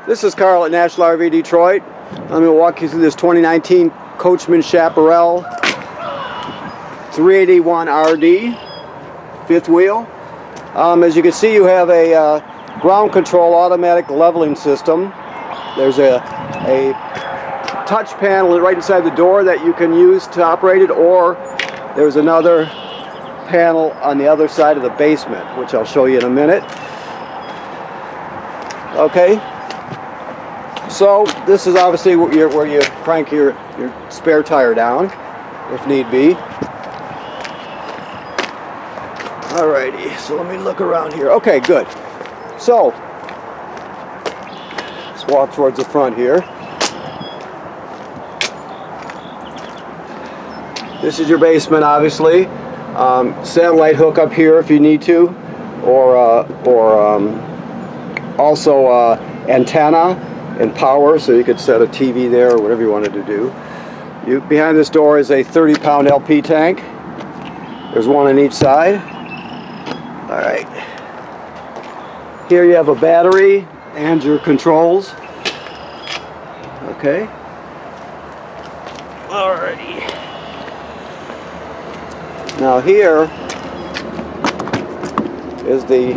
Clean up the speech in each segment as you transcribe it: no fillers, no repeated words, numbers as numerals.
This is Carl at National RV Detroit. I'm going to walk you through this 2019 Coachmen Chaparral 381 RD, fifth wheel. As you can see, you have a ground control automatic leveling system. There's a touch panel right inside the door that you can use to operate it, or there's another panel on the other side of the basement, which I'll show you in a minute. Okay. So this is obviously where you crank your spare tire down, if need be. Alrighty, so let me look around here. Okay, good. So let's walk towards the front here. This is your basement, obviously. Satellite hook up here if you need to, or also antenna and power, so you could set a TV there or whatever you wanted to do. Behind this door is a 30-pound LP tank. There's one on each side. All right. Here you have a battery and your controls. Okay. Alrighty. Now here is the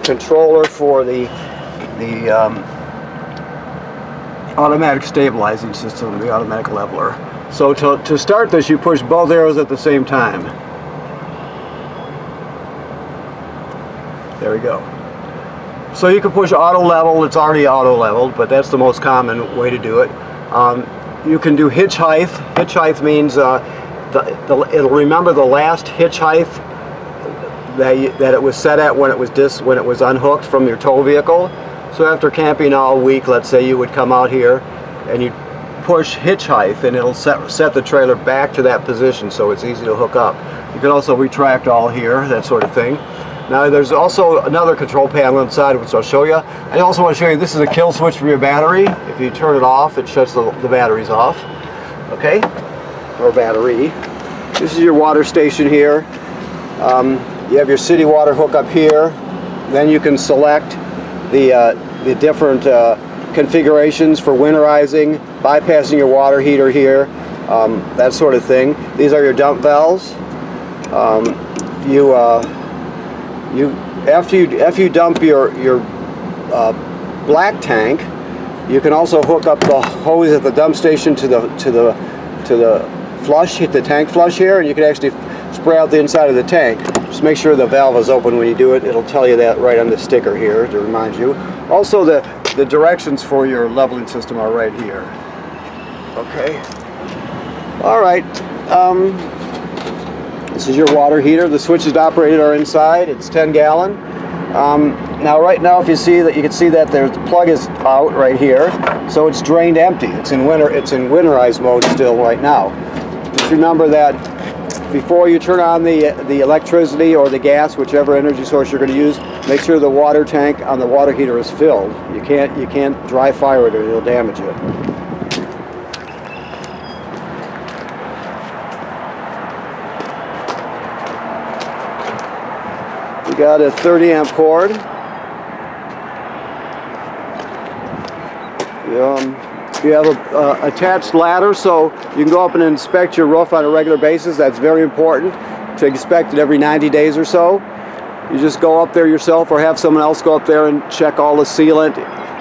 controller for the automatic stabilizing system, the automatic leveler. So to start this, you push both arrows at the same time. There we go. So you can push auto level. It's already auto leveled, but that's the most common way to do it. You can do hitch height. Hitch height means it'll remember the last hitch height that it was set at when it was unhooked from your tow vehicle. So after camping all week, let's say, you would come out here and you push hitch height, and it'll set the trailer back to that position, so it's easy to hook up. You can also retract all here, that sort of thing. Now there's also another control panel inside, which I'll show you. I also want to show you, this is a kill switch for your battery. If you turn it off, it shuts the batteries off. Okay, or battery. This is your water station here. You have your city water hook up here. Then you can select the different configurations for winterizing, bypassing your water heater here, that sort of thing. These are your dump valves. After you dump your black tank, you can also hook up the hose at the dump station to the flush, hit the tank flush here, and you can actually spray out the inside of the tank. Just make sure the valve is open when you do it. It'll tell you that right on the sticker here to remind you. Also, the directions for your leveling system are right here. Okay. All right. This is your water heater. The switches to operate it are inside. It's 10 gallon. Now, right now, if you see that, you can see that the plug is out right here, so it's drained empty. It's in winterized mode still right now. Just remember that before you turn on the electricity or the gas, whichever energy source you're going to use, make sure the water tank on the water heater is filled. You can't dry fire it or it'll damage it. We got a 30 amp cord. You have a attached ladder, so you can go up and inspect your roof on a regular basis. That's very important, to inspect it every 90 days or so. You just go up there yourself or have someone else go up there and check all the sealant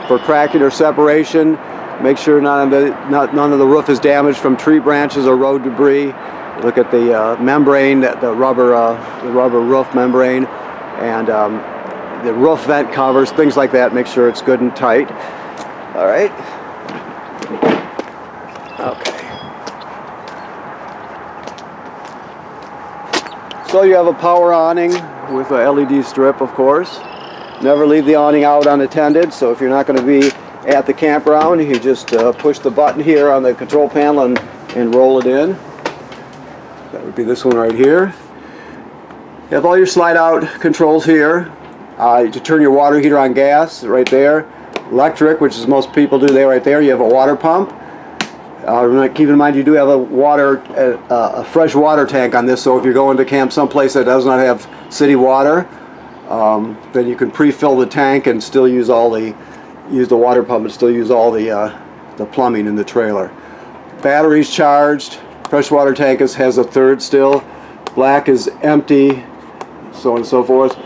for cracking or separation. Make sure none of the roof is damaged from tree branches or road debris. Look at the membrane, the rubber roof membrane, and the roof vent covers, things like that. Make sure it's good and tight. All right. Okay. So you have a power awning with a LED strip, of course. Never leave the awning out unattended, so if you're not going to be at the campground, you just push the button here on the control panel and roll it in. That would be this one right here. You have all your slide out controls here. You turn your water heater on gas right there. Electric, which is most people do there right there. You have a water pump. Keep in mind you do have a fresh water tank on this, so if you're going to camp someplace that does not have city water, then you can pre-fill the tank and still use all the use the water pump and still use all the plumbing in the trailer. Battery's charged. Fresh water tank has a third still. Black is empty, so on and so forth.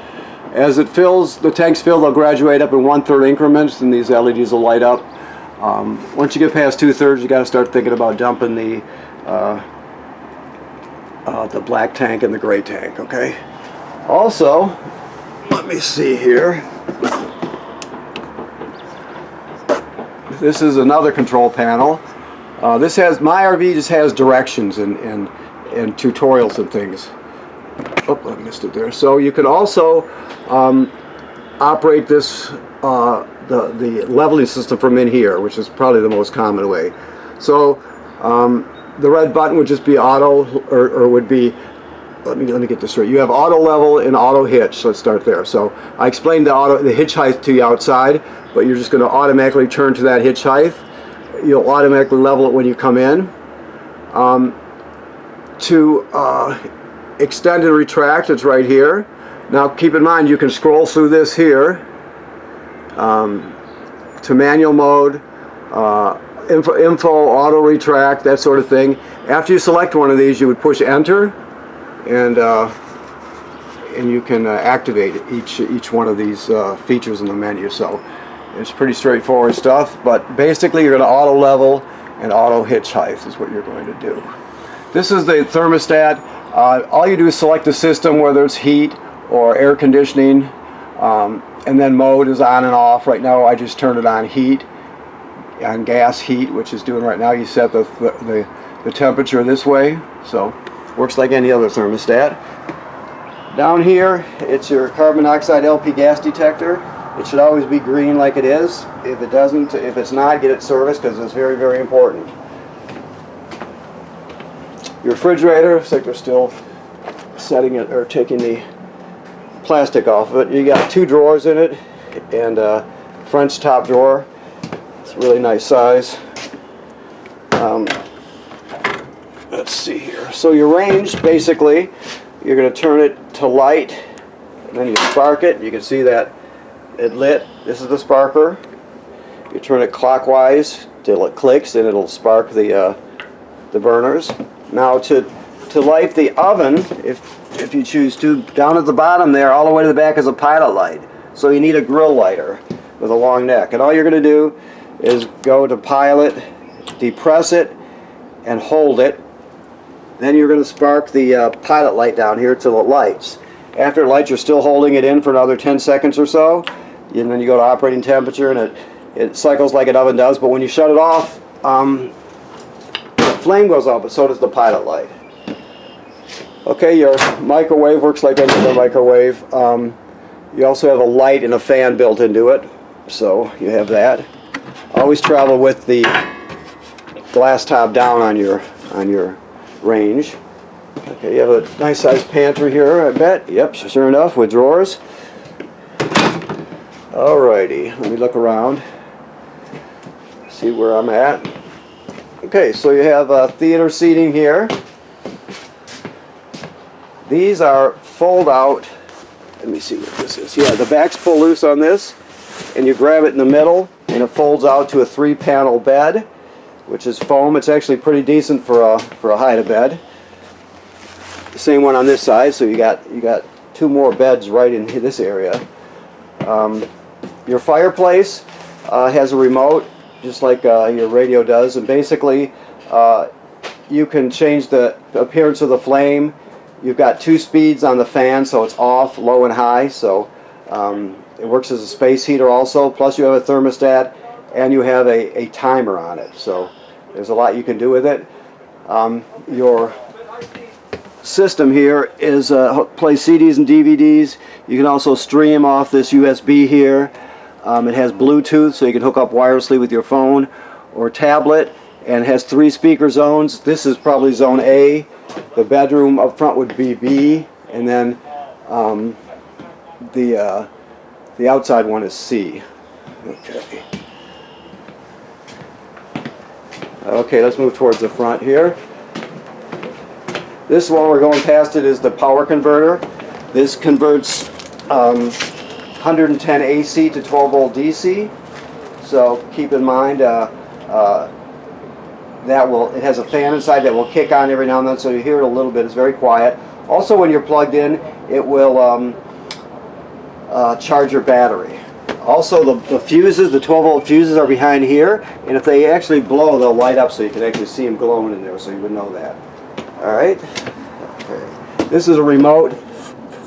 As it fills, the tanks fill, they'll graduate up in 1/3 increments, and these LEDs will light up. Once you get past 2/3, you got to start thinking about dumping the black tank and the gray tank. Okay. Also, let me see here. This is another control panel. This has, my RV just has directions and tutorials and things. Oh, I missed it there. So you can also operate this, the leveling system from in here, which is probably the most common way. So the red button would just be auto, or would be, let me get this straight. You have auto level and auto hitch. So let's start there. So I explained the hitch height to you outside, but you're just going to automatically turn to that hitch height. You'll automatically level it when you come in. To extend and retract, it's right here. Now keep in mind, you can scroll through this here to manual mode, info, auto retract, that sort of thing. After you select one of these, you would push enter, and you can activate each one of these features in the menu. So it's pretty straightforward stuff, but basically you're going to auto level and auto hitch height is what you're going to do. This is the thermostat. All you do is select the system, whether it's heat or air conditioning, and then mode is on and off. Right now I just turned it on heat, on gas heat, which is doing right now. You set the temperature this way, so works like any other thermostat. Down here, it's your carbon monoxide LP gas detector. It should always be green like it is. If it doesn't, if it's not, get it serviced, because it's very, very important. Your refrigerator, looks like they're still setting it or taking the plastic off of it. You got 2 drawers in it and a French top drawer. It's a really nice size. Let's see here. So your range, basically, you're going to turn it to light, and then you spark it. You can see that it lit. This is the sparker. You turn it clockwise till it clicks, and it'll spark the burners. Now to light the oven, if you choose to, down at the bottom there, all the way to the back is a pilot light. So you need a grill lighter with a long neck. And all you're going to do is go to pilot, depress it, and hold it. Then you're going to spark the pilot light down here till it lights. After it lights, you're still holding it in for another 10 seconds or so. And then you go to operating temperature, and it cycles like an oven does. But when you shut it off, the flame goes off, but so does the pilot light. Okay, your microwave works like any other microwave. You also have a light and a fan built into it, so you have that. Always travel with the glass top down on your range. Okay, you have a nice sized pantry here, I bet. Yep, sure enough, with drawers. Alrighty, let me look around, see where I'm at. Okay, so you have theater seating here. These are fold out. Let me see what this is. Yeah, the back's pull loose on this, and you grab it in the middle, and it folds out to a 3-panel bed, which is foam. It's actually pretty decent for a height bed. The same one on this side, so you got 2 more beds right in this area. Your fireplace has a remote, just like your radio does, and basically you can change the appearance of the flame. You've got 2 speeds on the fan, so it's off, low, and high. So it works as a space heater also. Plus you have a thermostat, and you have a timer on it. So there's a lot you can do with it. Your system here is play CDs and DVDs. You can also stream off this USB here. It has Bluetooth, so you can hook up wirelessly with your phone or tablet, and it has 3 speaker zones. This is probably zone A. The bedroom up front would be B, and then the outside one is C. Okay. Okay, let's move towards the front here. This one we're going past it is the power converter. This converts 110 AC to 12 volt DC. So keep in mind it has a fan inside that will kick on every now and then, so you hear it a little bit. It's very quiet. Also, when you're plugged in, it will charge your battery. Also, the fuses, the 12-volt fuses, are behind here, and if they actually blow, they'll light up, so you can actually see them glowing in there, so you would know that. All right. Okay. This is a remote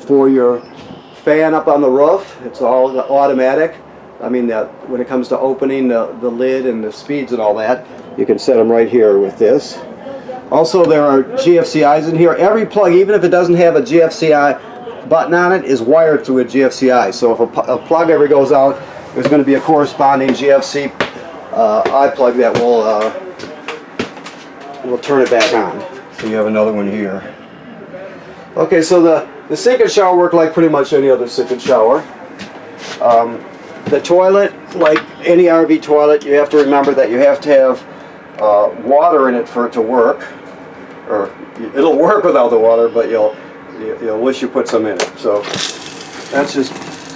for your fan up on the roof. It's all automatic. I mean, when it comes to opening the lid and the speeds and all that, you can set them right here with this. Also, there are GFCIs in here. Every plug, even if it doesn't have a GFCI button on it, is wired through a GFCI. So if a plug ever goes out, there's going to be a corresponding GFC eye plug that will turn it back on. So you have another one here. Okay, so the sink and shower work like pretty much any other sink and shower. The toilet, like any RV toilet, you have to remember that you have to have water in it for it to work. Or it'll work without the water, but you'll wish you put some in it. So that's just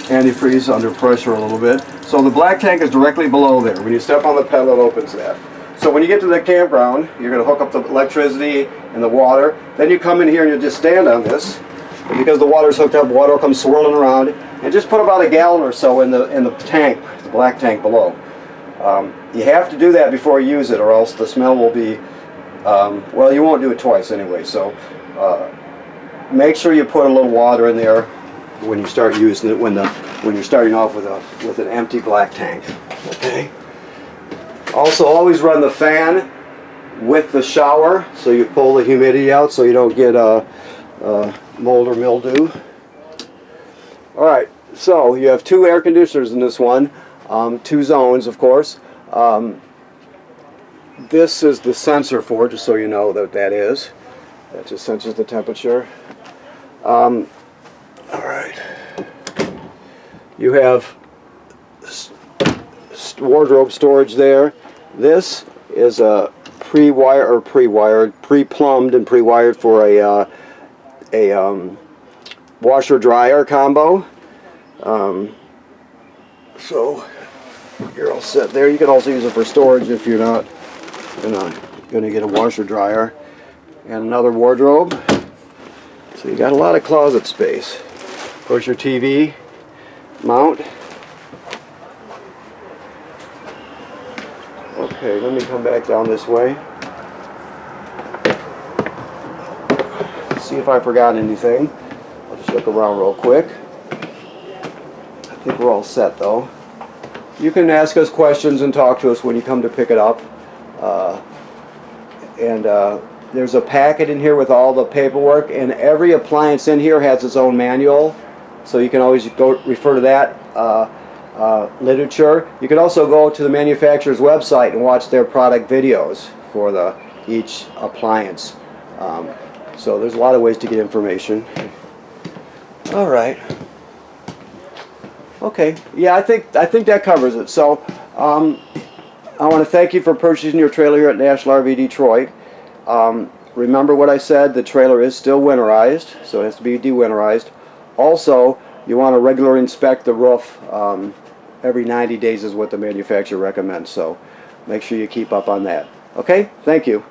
antifreeze under pressure a little bit. So the black tank is directly below there. When you step on the pedal, it opens that. So when you get to the campground, you're going to hook up the electricity and the water. Then you come in here and you just stand on this. And because the water's hooked up, water will come swirling around. And just put about a gallon or so in the tank, the black tank below. You have to do that before you use it, or else the smell will be, well, you won't do it twice anyway. So make sure you put a little water in there when you start using it, when you're starting off with an empty black tank. Okay. Also, always run the fan with the shower, so you pull the humidity out so you don't get mold or mildew. All right, so you have two air conditioners in this one, 2 zones, of course. This is the sensor for it, just so you know that that is. That just senses the temperature. All right. You have wardrobe storage there. This is a pre-plumbed and pre-wired for a washer-dryer combo. So you're all set there. You can also use it for storage if you're not going to get a washer-dryer. And another wardrobe. So you got a lot of closet space. Of course, your TV mount. Okay, let me come back down this way. See if I forgot anything. I'll just look around real quick. I think we're all set though. You can ask us questions and talk to us when you come to pick it up. There's a packet in here with all the paperwork, and every appliance in here has its own manual, so you can always go refer to that literature. You can also go to the manufacturer's website and watch their product videos for each appliance. So there's a lot of ways to get information. All right. Okay. Yeah, I think that covers it. So I want to thank you for purchasing your trailer here at National RV Detroit. Remember what I said, the trailer is still winterized, so it has to be de-winterized. Also, you want to regularly inspect the roof every 90 days is what the manufacturer recommends, so make sure you keep up on that. Okay, thank you.